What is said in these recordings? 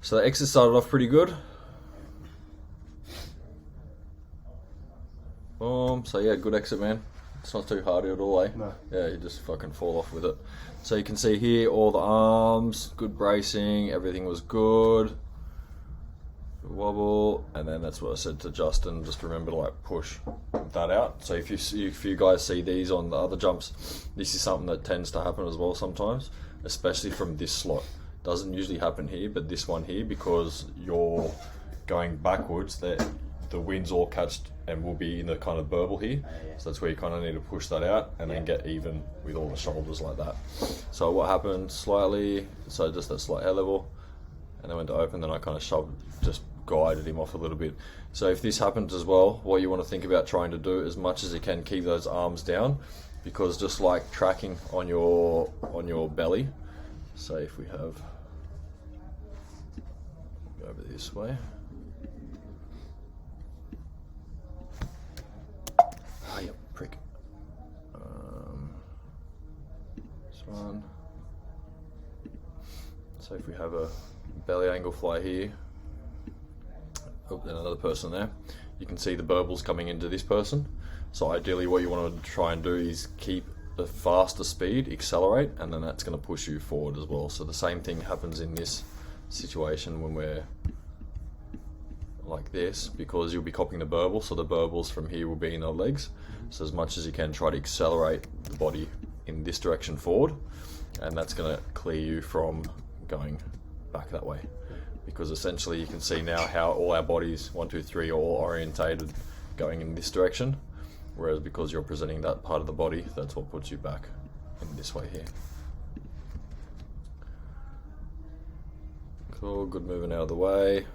So the exit started off pretty good. So yeah, good exit, man. It's not too hard at all, eh? No. Yeah, you just fucking fall off with it. So you can see here all the arms, good bracing, everything was good. Wobble, and then that's what I said to Justin, just remember to like push that out. So if you guys see these on the other jumps, this is something that tends to happen as well sometimes, especially from this slot. Doesn't usually happen here, but this one here, because you're going backwards, that the wind's all catched and will be in the kind of burble here. So that's where you kind of need to push that out and then get even with all the shoulders like that. So what happened slightly, so just that slight hair level, and then went to open, then I kind of shoved, just guided him off a little bit. So if this happens as well, what you want to think about trying to do as much as you can, keep those arms down, because just like tracking on your belly. So if we have, go over this way. Ah, yep, prick. This one. So if we have a belly angle fly here, oh, then another person there, you can see the burbles coming into this person. So ideally what you want to try and do is keep a faster speed, accelerate, and then that's going to push you forward as well. So the same thing happens in this situation when we're like this, because you'll be copying the burble, so the burbles from here will be in the legs. So as much as you can, try to accelerate the body in this direction forward, and that's going to clear you from going back that way. Because essentially you can see now how all our bodies, 1, 2, 3, are all orientated going in this direction, whereas because you're presenting that part of the body, that's what puts you back in this way here. Cool, good moving out of the way.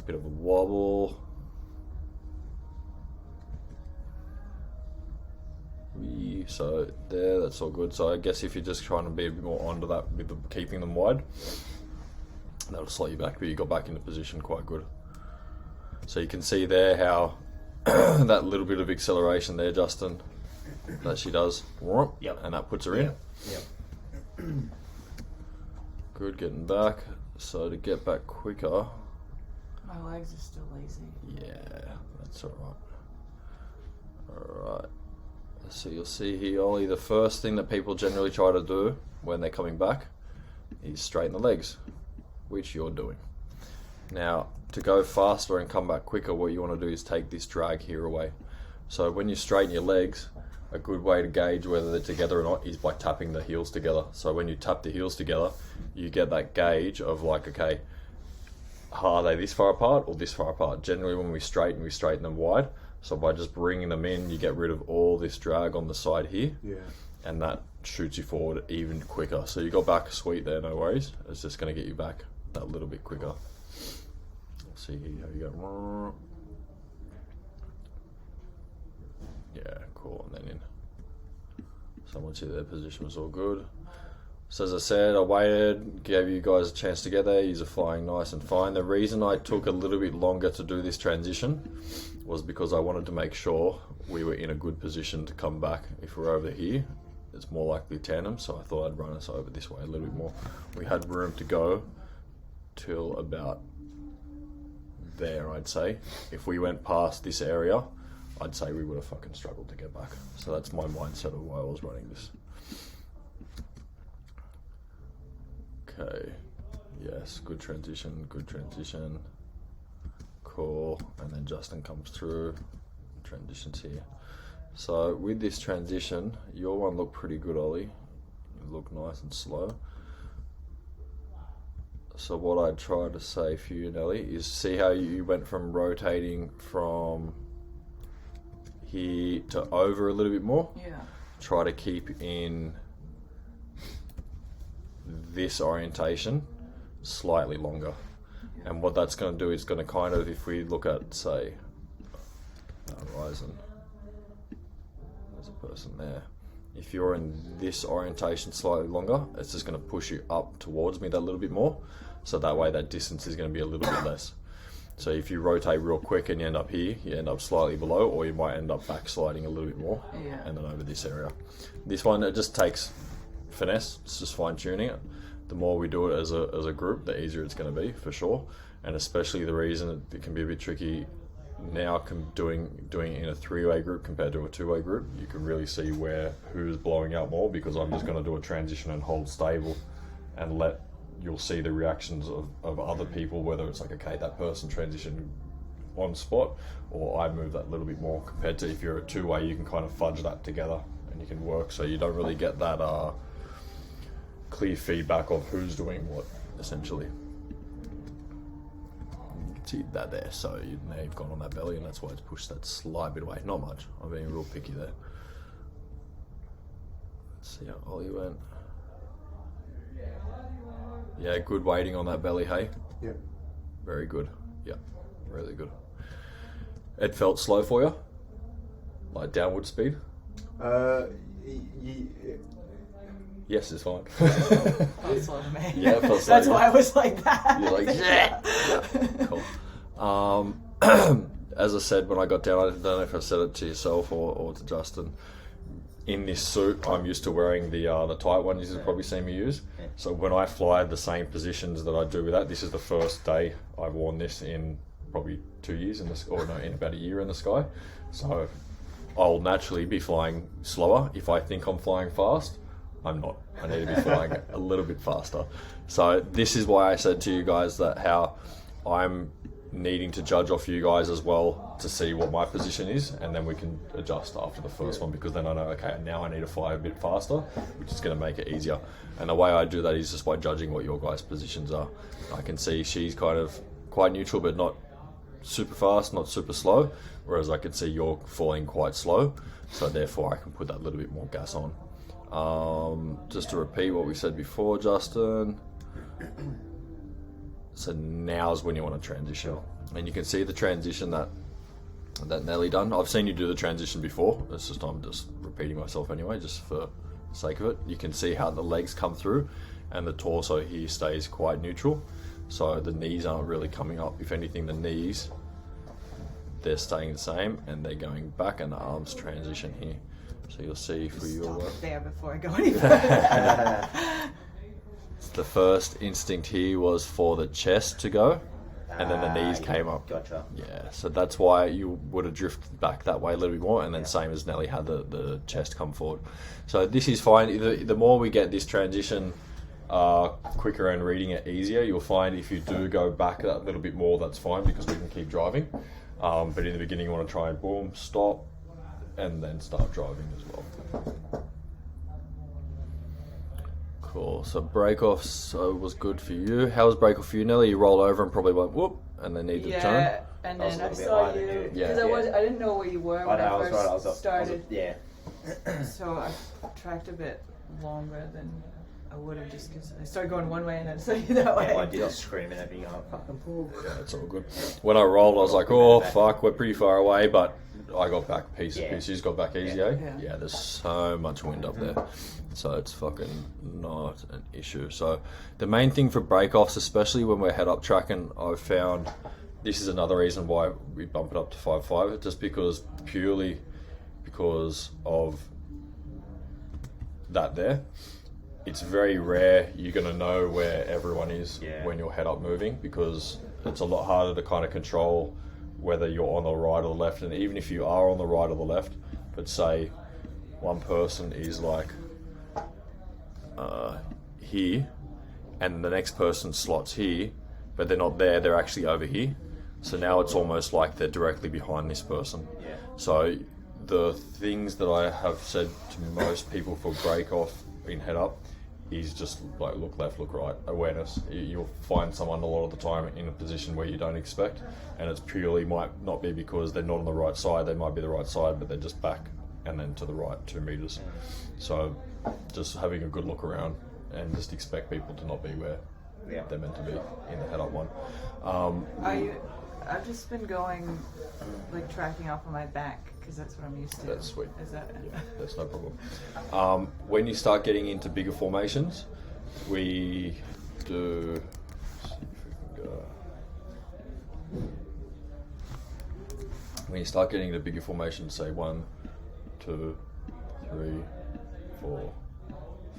Bit of a wobble. So there, that's all good. So I guess if you're just trying to be a bit more onto that with keeping them wide, that'll slow you back, but you got back into position quite good. So you can see there how that little bit of acceleration there, Justin, that she does. Yep. And that puts her in. Yep. Good, getting back. So to get back quicker. My legs are still lazy. Yeah, that's alright. Alright. So you'll see here, Ollie, the first thing that people generally try to do when they're coming back is straighten the legs, which you're doing. Now, to go faster and come back quicker, what you want to do is take this drag here away. So when you straighten your legs, a good way to gauge whether they're together or not is by tapping the heels together. So when you tap the heels together, you get that gauge of like, okay, are they this far apart or this far apart? Generally when we straighten them wide. So by just bringing them in, you get rid of all this drag on the side here. Yeah. And that shoots you forward even quicker. So you got back sweet there, no worries. It's just going to get you back that little bit quicker. See how you go. Yeah, cool, and then in. So once you're there, position was all good. So as I said, I waited, gave you guys a chance to get there. You're flying nice and fine. The reason I took a little bit longer to do this transition was because I wanted to make sure we were in a good position to come back. If we're over here, it's more likely tandem, so I thought I'd run us over this way a little bit more. We had room to go till about there, I'd say. If we went past this area, I'd say we would have fucking struggled to get back. So that's my mindset of why I was running this. Okay, yes, good transition, good transition. Cool, and then Justin comes through, transitions here. So with this transition, your one looked pretty good, Ollie. You look nice and slow. So what I'd try to say for you, Nellie, is see how you went from rotating from here to over a little bit more? Yeah. Try to keep in this orientation slightly longer. Yeah. And what that's going to do is going to kind of, if we look at, say, horizon, there's a person there. If you're in this orientation slightly longer, it's just going to push you up towards me that little bit more. So that way that distance is going to be a little bit less. So if you rotate real quick and you end up here, you end up slightly below, or you might end up backsliding a little bit more, and then over this area. This one, it just takes finesse, it's just fine tuning it. the more we do it as a group, the easier it's going to be for sure. And especially the reason it can be a bit tricky now, doing it in a 3-way group compared to a 2-way group, you can really see who's blowing out more, because I'm just going to do a transition and hold stable and you'll see the reactions of other people, whether it's like, okay, that person transitioned on spot, or I move that little bit more, compared to if you're a 2-way, you can kind of fudge that together and you can work, so you don't really get that clear feedback of who's doing what, essentially. See that there, so now you've gone on that belly, and that's why it's pushed that slight bit away. Not much. I'm being real picky there. Let's see how Ollie went. Yeah, good weighting on that belly, hey? Yeah. Very good. Yeah, really good. It felt slow for you? Like downward speed? Yes, it's fine. Felt slow to me. Yeah, it felt slow. That's why I was like that. You're like, yeah. Cool. As I said when I got down, I don't know if I said it to yourself or to Justin, in this suit, I'm used to wearing the tight one you've probably seen me use. So when I fly the same positions that I do with that, this is the first day I've worn this in probably 2 years, in about a year in the sky. So I'll naturally be flying slower. If I think I'm flying fast, I'm not. I need to be flying a little bit faster. So this is why I said to you guys that how I'm needing to judge off you guys as well to see what my position is, and then we can adjust after the first one, because then I know, okay, now I need to fly a bit faster, which is going to make it easier. And the way I do that is just by judging what your guys' positions are. I can see she's kind of quite neutral, but not super fast, not super slow, whereas I can see you're falling quite slow, so therefore I can put that little bit more gas on. Just to repeat what we said before, Justin. So now's when you want to transition, and you can see the transition that Nellie done. I've seen you do the transition before. It's just I'm just repeating myself anyway, just for the sake of it. You can see how the legs come through, and the torso here stays quite neutral. So the knees aren't really coming up. If anything, the knees, they're staying the same, and they're going back, and the arms transition here. So you'll see for your work. Stop there before I go any further. The first instinct here was for the chest to go, and then the knees came up. Gotcha. Yeah, so that's why you would have drifted back that way a little bit more, and then same as Nellie had the chest come forward. So this is fine. The more we get this transition quicker and reading it easier, you'll find if you do go back a little bit more, that's fine, because we can keep driving. But in the beginning, you want to try and boom, stop, and then start driving as well. Cool. So break off was good for you. How was break off for you, Nellie? You rolled over and probably went whoop, and then needed to turn. Yeah, and then I saw you because I didn't know where you were when I first started. So I tracked a bit longer than I would have, just because I started going one way and then saw you that way. Yeah, I did screaming at me, fucking pull. Yeah, it's all good. When I rolled, I was like, oh fuck, we're pretty far away, but I got back piece of piece. You got back easy, eh? Yeah, there's so much wind up there. So it's fucking not an issue. So the main thing for break-offs, especially when we're head-up tracking, I've found this is another reason why we bump it up to 5.5, just purely because of that there. It's very rare you're going to know where everyone is when you're head-up moving, because it's a lot harder to kind of control whether you're on the right or the left. And even if you are on the right or the left, but say one person is like here, and the next person slots here, but they're not there, they're actually over here. So now it's almost like they're directly behind this person. So the things that I have said to most people for break off in head up is just like look left, look right, awareness. You'll find someone a lot of the time in a position where you don't expect, and it's purely might not be because they're not on the right side, they might be the right side, but they're just back and then to the right 2 meters. So just having a good look around and just expect people to not be where they're meant to be in the head up one. I've just been going like tracking off on my back because that's what I'm used to. That's sweet. Is that? Yeah, that's no problem. When you start getting into bigger formations, we do. Let's see if we can go. When you start getting into bigger formations, say 1, 2, 3, 4,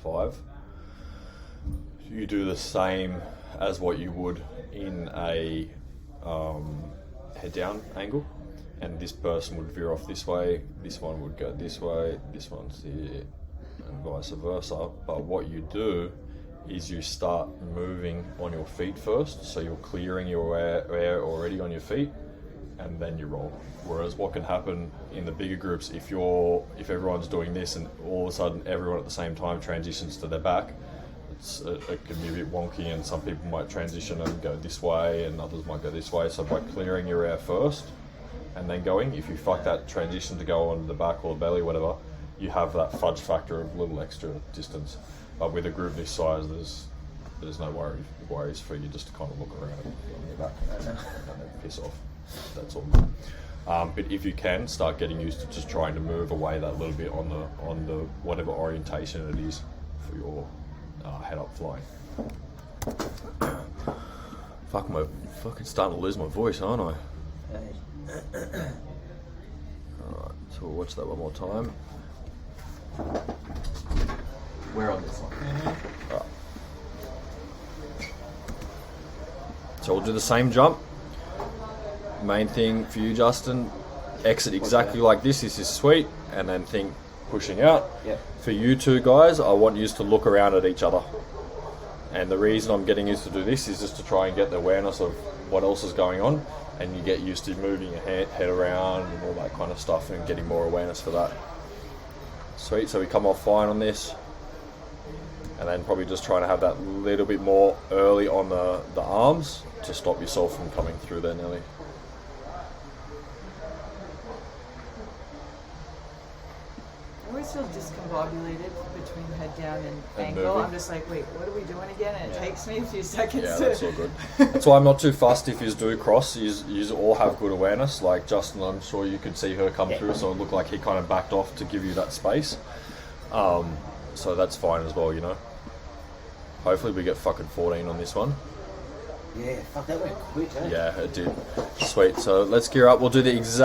5. you do the same as what you would in a head down angle, and this person would veer off this way, this one would go this way, this one's here, and vice versa. But what you do is you start moving on your feet first, so you're clearing your air already on your feet, and then you roll. Whereas what can happen in the bigger groups, if everyone's doing this and all of a sudden everyone at the same time transitions to their back, it can be a bit wonky, and some people might transition and go this way and others might go this way. So by clearing your air first and then going, if you fuck that transition to go on the back or the belly, whatever, you have that fudge factor of a little extra distance. But with a group this size, there's no worries for you just to kind of look around on your back and then piss off. That's all. But if you can, start getting used to just trying to move away that little bit on the whatever orientation it is for your head up flying. Fuck, I'm fucking starting to lose my voice, aren't I? Alright, so we'll watch that one more time. We're on this one. Alright. So we'll do the same jump. Main thing for you, Justin, exit exactly like this. This is sweet, and then think pushing out. Yep. For you two guys, I want you to look around at each other. And the reason I'm getting used to do this is just to try and get the awareness of what else is going on, and you get used to moving your head around and all that kind of stuff and getting more awareness for that. Sweet, so we come off fine on this. And then probably just trying to have that little bit more early on the arms to stop yourself from coming through there, Nellie. I always feel discombobulated between head down and angle. moving. I'm just like, wait, what are we doing again? And it takes me a few seconds Yeah, to... that's all good. That's why I'm not too fussed if you do cross. You all have good awareness. Like Justin, I'm sure you could see her come through, so it looked like he kind of backed off to give you that space. So that's fine as well, you know. Hopefully we get fucking 14 on this one. Yeah, fuck, that went quick, eh? Yeah, it did. Sweet. So let's gear up. We'll do the exact